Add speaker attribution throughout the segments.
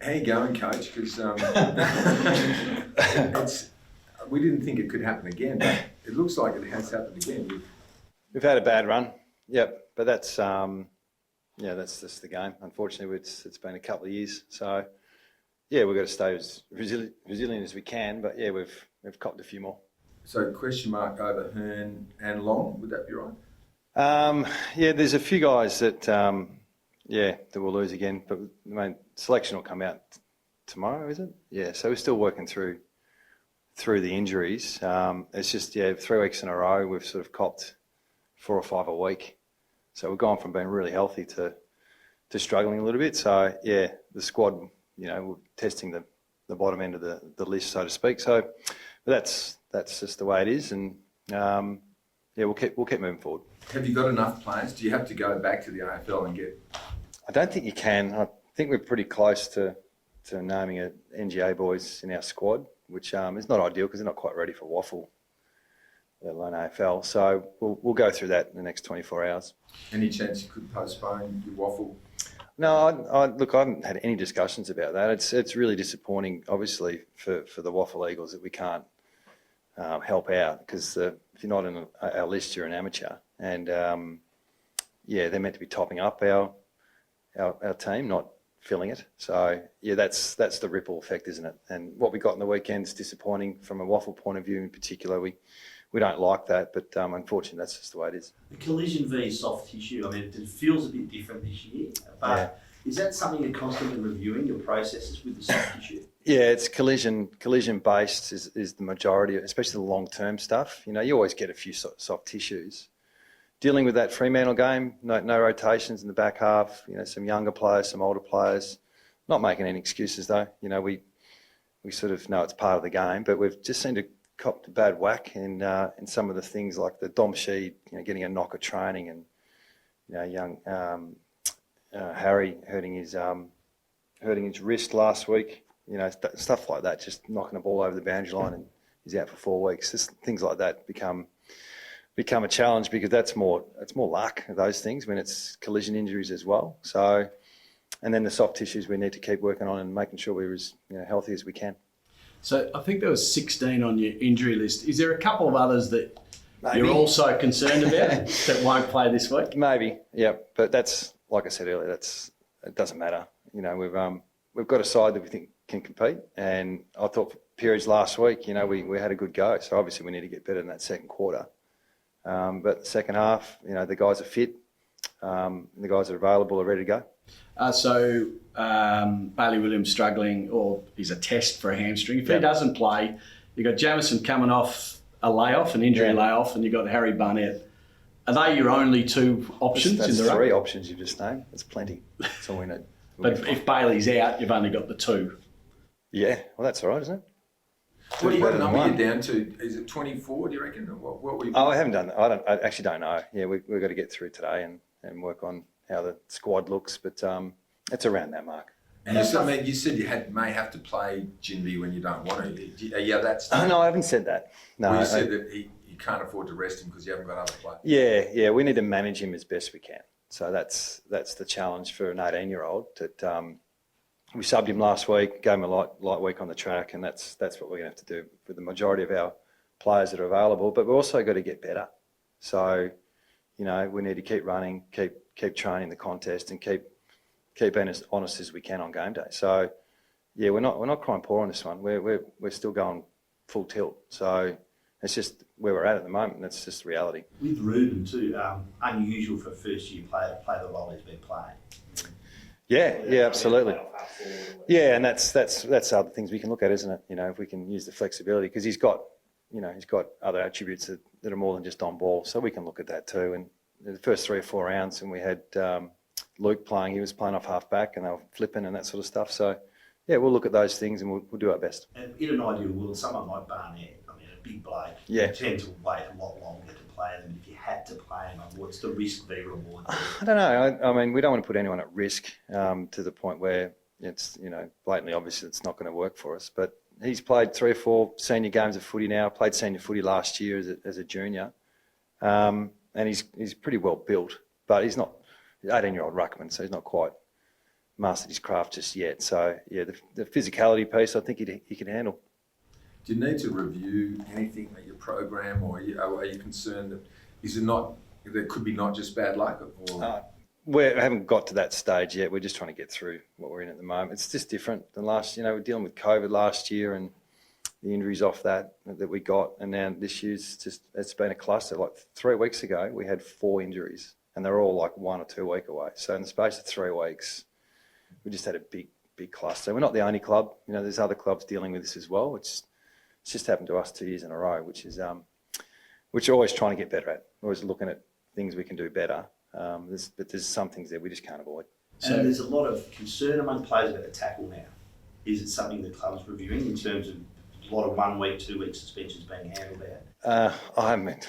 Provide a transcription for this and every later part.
Speaker 1: How you going, Coach? Because we didn't think it could happen again, but it looks like it has happened again.
Speaker 2: We've had a bad run, yep, but that's that's just the game. Unfortunately, it's been a couple of years, so yeah, we've got to stay as resilient as we can. But yeah, we've copped a few more.
Speaker 1: So question mark over Hearn and Long, would that be right?
Speaker 2: Yeah, there's a few guys that that will lose again, but the main selection will come out tomorrow, is it? Yeah, so we're still working through the injuries. It's just 3 weeks in a row we've sort of copped 4 or 5 a week, so we've gone from being really healthy to struggling a little bit. So yeah, the squad, we're testing the bottom end of the list, so to speak. So, but that's just the way it is, and we'll keep moving forward.
Speaker 1: Have you got enough players? Do you have to go back to the AFL and get?
Speaker 2: I don't think you can. I think we're pretty close to naming a NGA boys in our squad, which is not ideal because they're not quite ready for waffle, let alone AFL. So we'll go through that in the next 24 hours.
Speaker 1: Any chance you could postpone your waffle?
Speaker 2: No, look, I haven't had any discussions about that. It's really disappointing, obviously, for the Waffle Eagles that we can't help out, because if you're not in our list, you're an amateur, and they're meant to be topping up our team, not filling it. So yeah, that's the ripple effect, isn't it? And what we got in the weekend is disappointing from a waffle point of view in particular. We don't like that, but unfortunately that's just the way it is.
Speaker 3: The collision v soft tissue, I mean, it feels a bit different this year, but is that something you're constantly reviewing, your processes with the soft tissue? Yeah,
Speaker 2: it's collision based is the majority, especially the long term stuff. You always get a few soft tissues. Dealing with that Fremantle game, no rotations in the back half. Some younger players, some older players. Not making any excuses though. We sort of know it's part of the game, but we've just seemed to cop a bad whack in some of the things like the Dom Sheed, getting a knock at training, and young Harry hurting his wrist last week. Stuff like that, just knocking a ball over the boundary line and he's out for 4 weeks. Just things like that become a challenge, because it's more luck, those things, when it's collision injuries as well. So, and then the soft tissues we need to keep working on and making sure we're as healthy as we can.
Speaker 4: So I think there was 16 on your injury list. Is there a couple of others that
Speaker 2: Maybe
Speaker 4: you're also concerned about that won't play this week?
Speaker 2: Maybe, yeah. But that's, like I said earlier, it doesn't matter. We've got a side that we think can compete, and I thought for periods last week, we had a good go. So obviously we need to get better in that second quarter. But the second half, the guys are fit, the guys are available, are ready to go.
Speaker 4: So Bailey Williams struggling, or is a test for a hamstring. If he doesn't play, you've got Jamison coming off a layoff, an injury layoff, and you've got Harry Barnett. Are they your only 2 options
Speaker 2: that's
Speaker 4: in the
Speaker 2: 3 options you've just named. That's plenty. That's all we need.
Speaker 4: But if Bailey's out, you've only got the 2.
Speaker 2: Yeah, well, that's all right, isn't it?
Speaker 1: What number are you down to? Is it 24, do you reckon? Or what we?
Speaker 2: I haven't done that. I actually don't know. Yeah, we've got to get through today and work on how the squad looks, but it's around that mark.
Speaker 1: And you said you may have to play Jinby when you don't want to. That's.
Speaker 2: No, I haven't said that. No,
Speaker 1: well, you said that you can't afford to rest him because you haven't got other players.
Speaker 2: Yeah, we need to manage him as best we can. So that's the challenge for an 18-year-old. That we subbed him last week, gave him a light week on the track, and that's what we're going to have to do with the majority of our players that are available. But we've also got to get better. So, we need to keep running, keep training the contest, and keep being as honest as we can on game day. So, yeah, we're not crying poor on this one. We're still going full tilt. So it's just where we're at the moment. That's just reality.
Speaker 3: With Ruben too, unusual for a first-year player to play the role he's been playing.
Speaker 2: Yeah, absolutely. Yeah, and that's other things we can look at, isn't it? If we can use the flexibility, because he's got other attributes that are more than just on ball. So we can look at that too. And the first 3 or 4 rounds, and we had Luke playing, he was playing off half back, and they were flipping and that sort of stuff. So yeah, we'll look at those things and we'll do our best.
Speaker 3: And in an ideal world, someone like Barnett, I mean, a big bloke, you tend to wait a lot longer to play them. If you had to play him, what's the risk v reward?
Speaker 2: I don't know. I mean, we don't want to put anyone at risk to the point where it's blatantly obvious it's not going to work for us. But he's played 3 or 4 senior games of footy now. Played senior footy last year as a junior, and he's pretty well built. But he's not 18-year-old ruckman, so he's not quite mastered his craft just yet. So yeah, the physicality piece, I think he can handle.
Speaker 1: Do you need to review anything at your program, or are you concerned that there could be not just bad luck? Or?
Speaker 2: We haven't got to that stage yet. We're just trying to get through what we're in at the moment. It's just different than last. We're dealing with COVID last year and the injuries off that we got, and now this year's it's been a cluster. Like 3 weeks ago, we had 4 injuries, and they're all like 1 or 2 week away. So in the space of 3 weeks, we just had a big cluster. We're not the only club. There's other clubs dealing with this as well. It's just happened to us 2 years in a row, which we're always trying to get better at. We're always looking at things we can do better. But there's some things that we just can't avoid.
Speaker 3: So there's a lot of concern among players about the tackle now. Is it something the club's reviewing in terms of a lot of 1 week, 2 week suspensions being handled out?
Speaker 2: I haven't.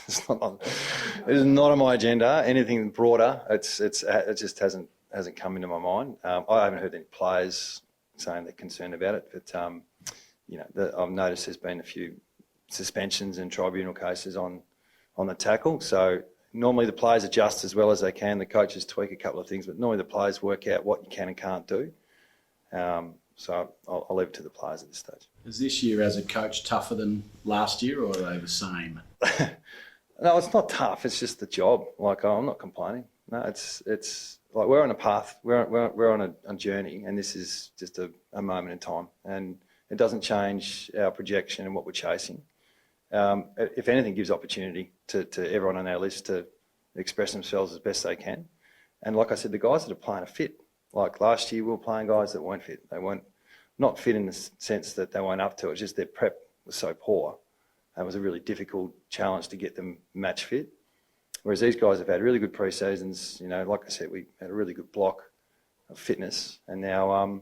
Speaker 2: It's not on my agenda. Anything broader, it just hasn't come into my mind. I haven't heard any players saying they're concerned about it, but I've noticed there's been a few suspensions and tribunal cases on the tackle. So normally the players adjust as well as they can. The coaches tweak a couple of things, but normally the players work out what you can and can't do. So I'll leave it to the players at this stage.
Speaker 4: Is this year as a coach tougher than last year, or are they the same?
Speaker 2: No, it's not tough. It's just the job. I'm not complaining. No, it's like we're on a path. We're on a journey, and this is just a moment in time, and it doesn't change our projection and what we're chasing. If anything, gives opportunity to everyone on our list to express themselves as best they can. And like I said, the guys that are playing are fit. Like last year, we were playing guys that weren't fit. They weren't not fit in the sense that they weren't up to it. It's just their prep was so poor. And it was a really difficult challenge to get them match fit. Whereas these guys have had really good pre-seasons. Like I said, we had a really good block of fitness. And now,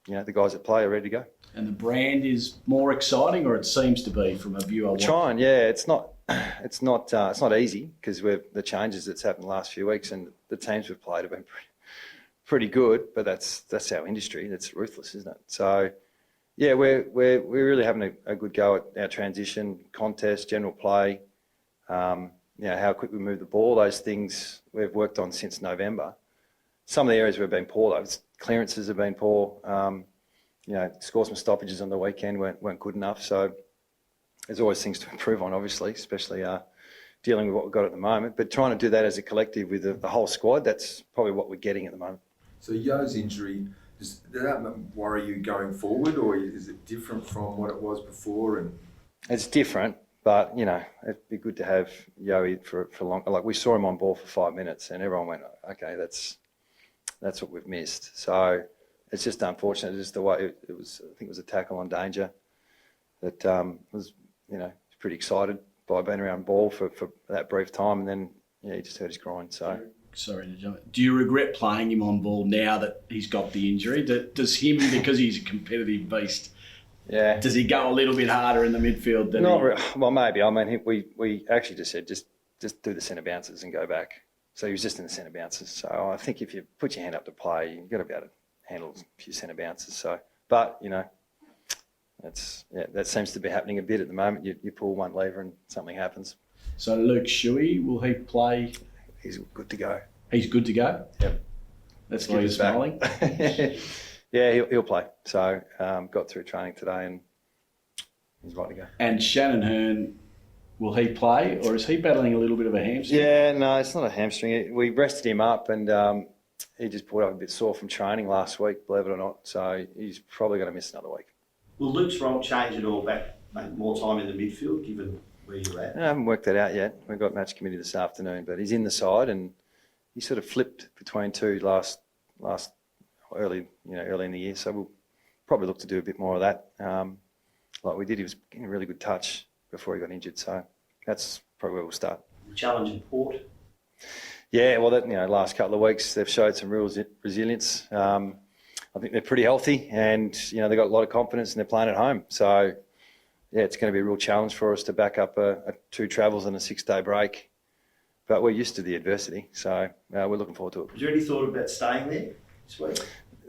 Speaker 2: the guys that play are ready to go.
Speaker 4: And the brand is more exciting, or it seems to be from a viewer.
Speaker 2: Trying, yeah. It's not easy because the changes that's happened the last few weeks, and the teams we've played have been pretty good. But that's our industry. That's ruthless, isn't it? So, yeah, we're really having a good go at our transition, contest, general play. How quick we move the ball. Those things we've worked on since November. Some of the areas we've been poor, though. Clearances have been poor. Score some stoppages on the weekend weren't good enough. So there's always things to improve on, obviously, especially dealing with what we've got at the moment. But trying to do that as a collective with the whole squad, that's probably what we're getting at the moment.
Speaker 1: So Yo's injury, does that worry you going forward, or is it different from what it was before?
Speaker 2: It's different, but, it'd be good to have Yo for long. Like we saw him on ball for 5 minutes and everyone went, okay, that's what we've missed. So it's just unfortunate. Just the way it was. I think it was a tackle on danger. That was, pretty excited by being around ball for that brief time, and then he just hurt his groin. So
Speaker 4: sorry to jump in. Do you regret playing him on ball now that he's got the injury? Does him, because he's a competitive beast?
Speaker 2: Yeah.
Speaker 4: Does he go a little bit harder in the midfield than?
Speaker 2: Well, maybe. I mean, we actually just said just do the centre bounces and go back. So he was just in the centre bounces. So I think if you put your hand up to play, you've got to be able to handle a few centre bounces. So, but that seems to be happening a bit at the moment. You pull one lever and something happens.
Speaker 4: So Luke Shuey, will he play?
Speaker 2: He's good to go.
Speaker 4: He's good to go.
Speaker 2: Yep.
Speaker 4: That's why you're smiling.
Speaker 2: Yeah, he'll play. So got through training today and he's right to go.
Speaker 4: And Shannon Hearn, will he play, or is he battling a little bit of a hamstring?
Speaker 2: Yeah, no, it's not a hamstring. We rested him up and he just pulled up a bit sore from training last week, believe it or not. So he's probably going to miss another week.
Speaker 3: Will Luke's role change at all, make more time in the midfield, given where you're at?
Speaker 2: I haven't worked that out yet. We've got match committee this afternoon, but he's in the side and he sort of flipped between two last early in the year. So we'll probably look to do a bit more of that. Like we did, he was getting a really good touch before he got injured. So that's probably where we'll start.
Speaker 3: The challenge in Port?
Speaker 2: Yeah, well, last couple of weeks they've showed some real resilience. I think they're pretty healthy and, they've got a lot of confidence and they're playing at home. So, yeah, it's going to be a real challenge for us to back up 2 travels and a 6-day break. But we're used to the adversity, so we're looking forward to it.
Speaker 3: Was there any thought about staying there this week?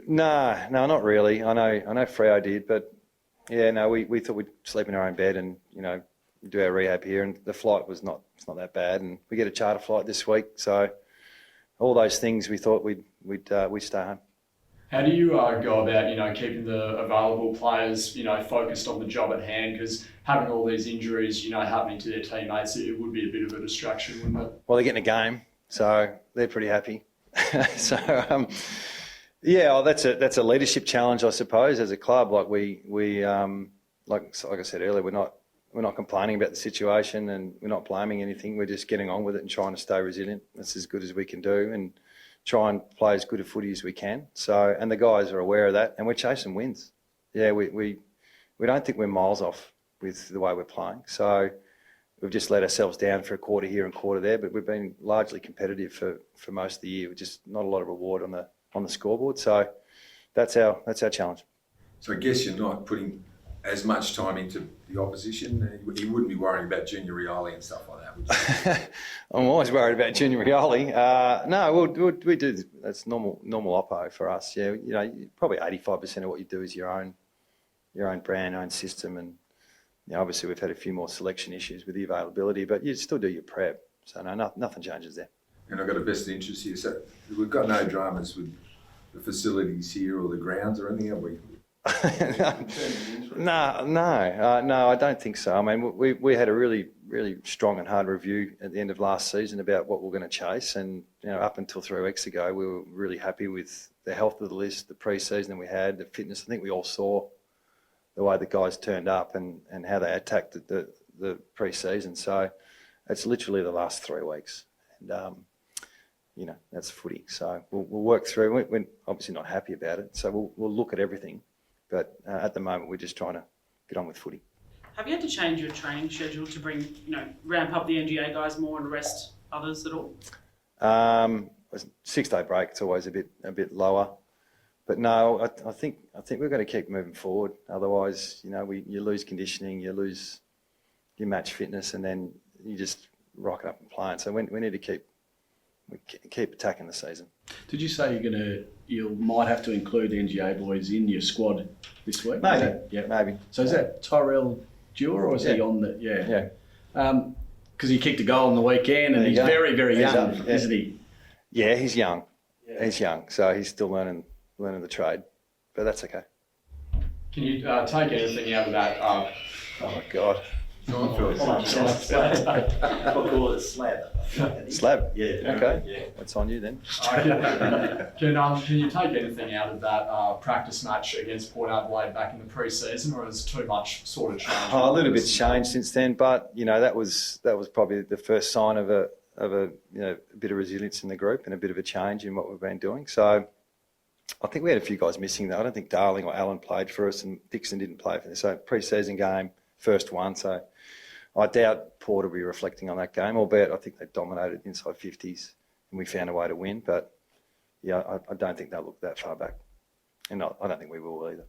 Speaker 2: No, not really. I know Freo did, but, yeah, no, we thought we'd sleep in our own bed and, do our rehab here. And the flight it's not that bad. And we get a charter flight this week. So all those things we thought we'd stay home.
Speaker 5: How do you go about, keeping the available players, focused on the job at hand? Because having all these injuries, happening to their teammates, it would be a bit of a distraction, wouldn't it?
Speaker 2: Well, they're getting a game, so they're pretty happy. That's a leadership challenge, I suppose, as a club. Like like I said earlier, we're not complaining about the situation and we're not blaming anything. We're just getting on with it and trying to stay resilient. That's as good as we can do and try and play as good a footy as we can. So, and the guys are aware of that, and we're chasing wins. Yeah, we don't think we're miles off with the way we're playing. So we've just let ourselves down for a quarter here and quarter there, but we've been largely competitive for most of the year. With just not a lot of reward on the scoreboard. So that's our challenge.
Speaker 1: So I guess you're not putting as much time into the opposition. You wouldn't be worrying about Junior Rioli and stuff like that, would you?
Speaker 2: I'm always worried about Junior Rioli. No, we do. That's normal oppo for us. Yeah, probably 85% of what you do is your own brand, own system, and obviously we've had a few more selection issues with the availability, but you still do your prep. So no, nothing changes there.
Speaker 1: And I've got a vested interest here. So we've got no dramas with the facilities here or the grounds or anything, have we? No, I don't think so. I mean, we had a really, really strong and hard review at the end of last season about what we're going to chase, and up until 3 weeks ago, we were really happy with the health of the list, the pre-season we had, the fitness. I think we all saw the way the guys turned up and how they attacked the pre-season. So it's literally the last 3 weeks, and that's footy. So we'll work through. We're obviously not happy about it, so we'll look at everything. But at the moment, we're just trying to get on with footy.
Speaker 6: Have you had to change your training schedule to bring, ramp up the NGA guys more and rest others at all?
Speaker 2: 6-day break, it's always a bit lower. But no, I think we're going to keep moving forward. Otherwise, you lose conditioning, you lose your match fitness, and then you just rock it up and play. And so we need to keep attacking the season.
Speaker 4: Did you say you might have to include the NGA boys in your squad this week?
Speaker 2: Maybe. Maybe.
Speaker 4: So is that Tyrell Dewar or is he on the? Yeah. Because he kicked a goal on the weekend and he's very, very young, isn't he?
Speaker 2: Yeah, he's young. Yeah. He's young, so he's still learning the trade, but that's okay.
Speaker 5: Can you take anything out of that?
Speaker 2: Oh my God.
Speaker 3: I'll call it a slab.
Speaker 2: Slab?
Speaker 3: Yeah.
Speaker 2: Okay.
Speaker 3: Yeah.
Speaker 2: That's on you then.
Speaker 5: Can you take anything out of that practice match against Port Adelaide back in the pre-season, or has too much sort of changed?
Speaker 2: A little bit's changed since then, but that was probably the first sign of a bit of resilience in the group and a bit of a change in what we've been doing. So I think we had a few guys missing though. I don't think Darling or Allen played for us, and Dixon didn't play for us. So pre-season game, first one. So I doubt Port will be reflecting on that game, albeit I think they dominated inside 50s and we found a way to win. But yeah, I don't think they'll look that far back. And I don't think we will either.